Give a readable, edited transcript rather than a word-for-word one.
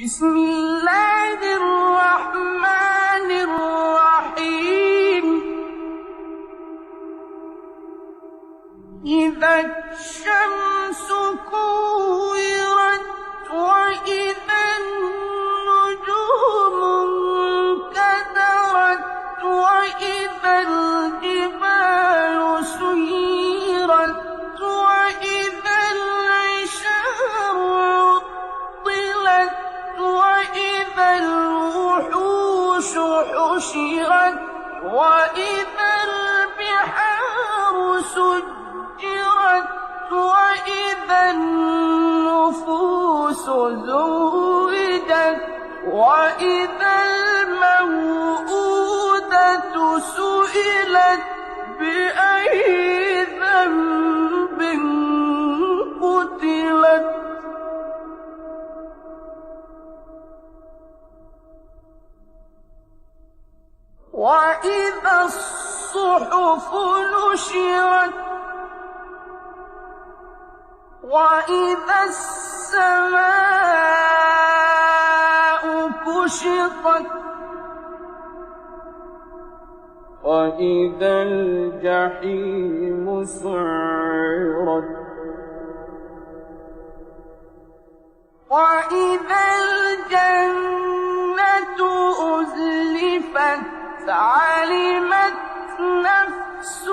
بسم الله الرحمن الرحيم. إذا الشمس كورت وإذا النجوم انكدرت وإذا الجبال سيرت وإذا العشار عطلت وإذا الوحوش حشرت وإذا البحار سجرت وإذا النفوس زوجت وإذا الموءودة سئلت بأي ذنب قتلت وإذا الصحف نشرت وإذا السماء كشطت وإذا الجحيم سعرت وإذا الجنة أزلفت علمت نفس